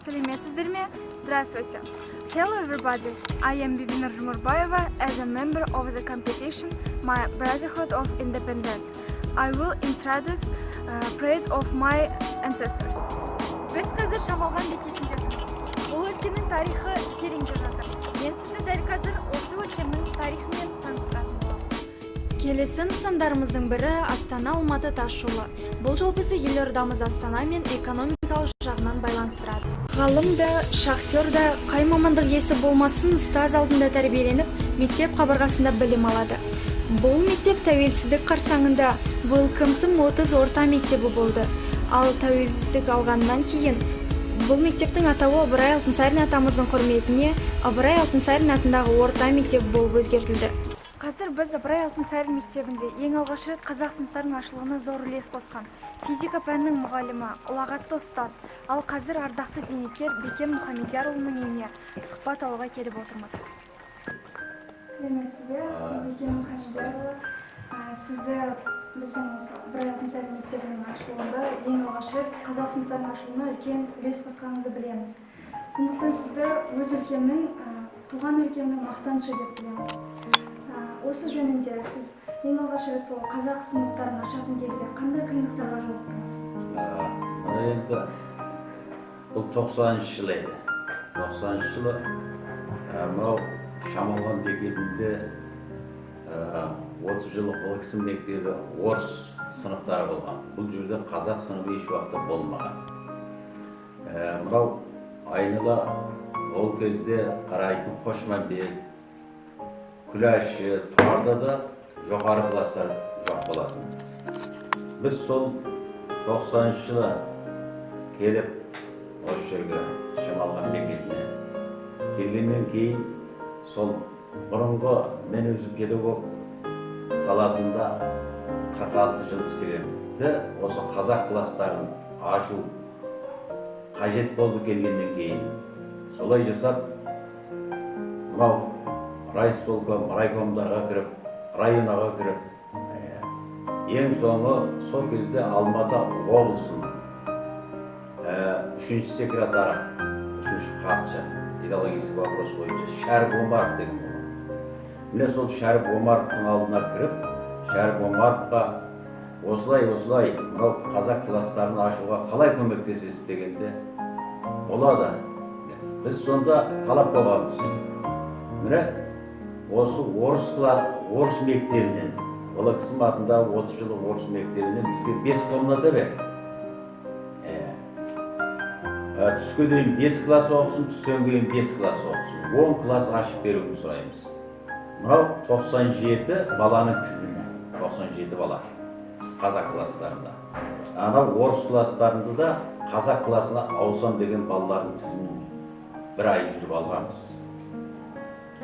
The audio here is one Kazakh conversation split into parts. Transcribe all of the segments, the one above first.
Здравствуйте. Hello everybody. I am Bibina Jumurbayeva as a member of the competition My Brotherhood of Independence. I will introduce parade of my ancestors. Biz қазір Шамалған бекетінде. Бұл өлкенің тарихы тереңде жатыр. Мен сізді дәл қазір осы өлкенің тарихымен таныстыратын боламын. Келесі нысандарымыздың бірі Астана Алматы тас жолы. Бұл жол бізді елордамыз Астана мен экономикалық жағынан байланыстырады. Ғалым да, шахтер да, қай мамандық иесі болмасын, ұстаз алдында тәрбиеленіп, мектеп қабырғасында білім алады. Бұл мектеп тәуелсіздік қарсаңында Welcome 30 орта мектебі болды. Ал тәуелсіздік алғаннан кейін бұл мектептің атауы Ыбырай Алтынсарин атамыздың құрметіне Ыбырай Алтынсарин атындағы орта мектеп болып өзгертілді. Қазір біз Ыбырай Алтынсарин мектебінде ең алғаш рет қазақ сыныптарының ашылуына зор үлес қосқан физика пәнінің мұғалімі, ұлағатты ұстаз, ал қазір ардақты зейнеткер Бекен Мұхамедиярұлының үйіне сұхбат алуға келіп отырмыз. Сәлеметсіз бе, Бекен Мұхамедиярұлы. Сізді біздің Ыбырай Алтынсарин мектебінің ашылуында ең алғаш рет қазақ сыныптарының ашылуына үлкен үлес қосқаныңызды білеміз. Сондықтан сізді өз өлкемнің, туған өлкемнің мақтанышы деп білемін. Осы жөнінде сіз ең алғаш рет сол қазақ сыныптарын ашатын кезде қандай қиындықтарға жолықтыңыз? Енді бұл 90-шы жыл еді. 90-шы жылы мынау Шамалған бекетінде 30 жылық Welcome мектебі орыс сыныптары болған. Бұл жерде қазақ сыныбы еш уақытта болмаған. Мынау айнала ол кезде қарайтын Қошмамбет, Күләші, Тұрарда да жоғары кластар жоқ болатын. Біз сол 90-шы жылы келіп осы жерге Шамалған бекетіне келгеннен кейін сол бұрынғы мен өзім педагог саласында 46 жыл істегенде осы қазақ кластарын ашу қажет болды келгеннен кейін. Солай жасап, мынау райисполком, райкомдарға кіріп, районаға кіріп, ең соңы сол кезде Алматы облысының 3-ші секретары, 3-ші хатшы, идеологический вопрос бойынша Шәріп Омаров деген болған. Міне сол Шәріп Омаровтың алдына кіріп, Шәріп Омаровқа осылай, мынау қазақ кластарын ашуға қалай көмектесесіз дегенде болады. Біз сонда талап қойғанбыз. Міне осы орыс мектебінен, Welcome атындағы 30 жылық орыс мектебінен бізге 5 комната бер. Түске дейін 5 класс оқысын, түстен кейін 5 класс оқысын. 10 класс ашып беруін сұраймыз. Мынау 97 баланың тізімі. 97 бала қазақ кластарында. Анау орыс кластарында да қазақ класына ауысам деген балалардың тізімін бір ай жүріп алғанбыз.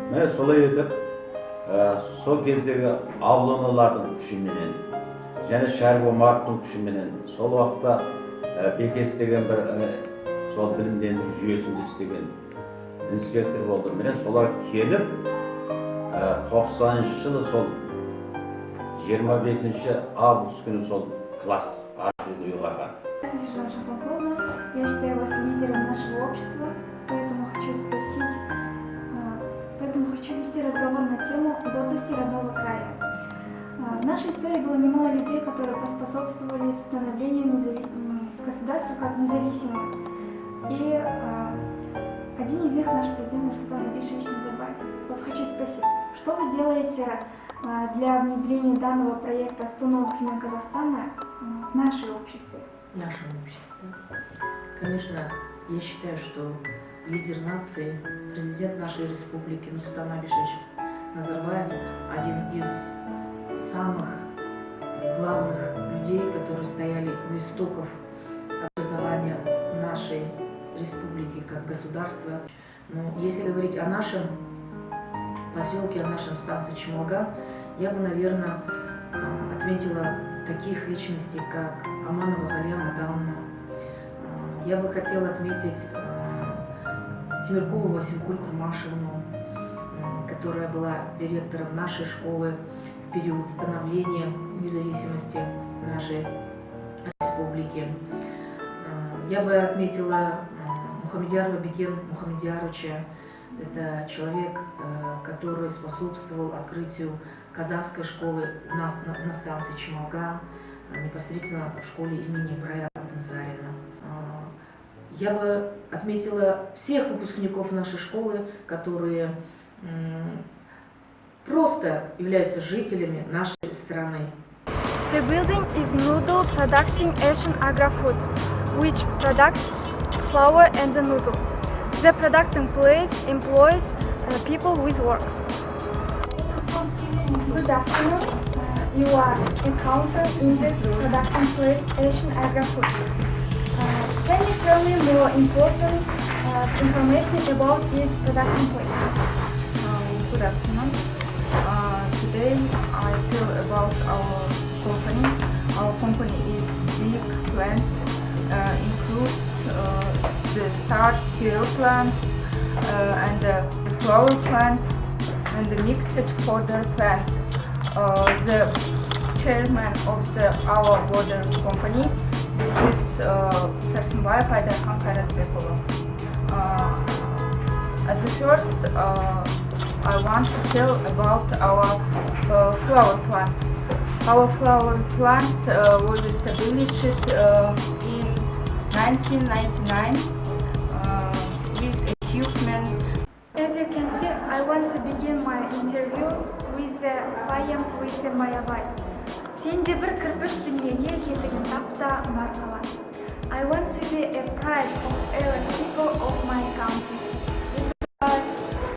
Міне солай етіп, сол кездегі Аблоналардың күшіменен, және Шәріп Омаровтың күшіменен, сол уақытта Бекес деген бір сол білімдендіру жүйесінде істеген инспектор болды. Міне солар келіп, 90-шы жылы сол 25 август күні сол класс ашуды ұйғарған. Я считаю вас лидером нашего общества, поэтому хочу вести разговор на тему гордости родного края. В нашей истории было немало людей, которые поспособствовали становлению государства как независимого. И один из них наш президент Нурсултан Абишевич Назарбаев. Вот хочу спросить, что вы делаете для внедрения данного проекта «100 новых имен Казахстана» в наше общество? В нашем обществе. Конечно, я считаю, что лидер нации, президент нашей республики Нурсултан Абишевич Назарбаев один из самых главных людей, которые стояли у истоков образования нашей республики как государства. Но если говорить о нашем поселке, о нашем станции Чемолган, я бы, наверное, отметила таких личностей, как Аманова Галия Мадамовна. Я бы хотела отметить Тимиркулову Асимкуль Курмашевну, которая была директором нашей школы в период становления независимости нашей республики. Я бы отметила Мухамедьярова Бекен Мухамедьяровича. Это человек, который способствовал открытию казахской школы у нас на станции Чемалган, непосредственно в школе имени Ибрая Алтынсарина. Я бы отметила всех выпускников нашей школы, которые просто являются жителями нашей страны. The building is noodle producing Asian agri-food, which products flour and the noodle. The production place employs people with work. Good afternoon. You are encountered in this production place Asian agri-food. Can you tell me more important information about this production place? Good afternoon. Today I tell about our company. Our company is big plant, includes the starch cereal plant and the flour plant and the mixed fodder plant. The chairman of our water company, this is Sarsanbayev Aydarхан Kayratbekulu. At the first, I want to tell about our flower plant. Our flower plant was established in 1999 with equipment. As you can see, I want to begin my interview with the Bayams Bayabay. Sen de bir kırpış dünyaya getirgen tapta markala. I want to be a pride of every people of my country.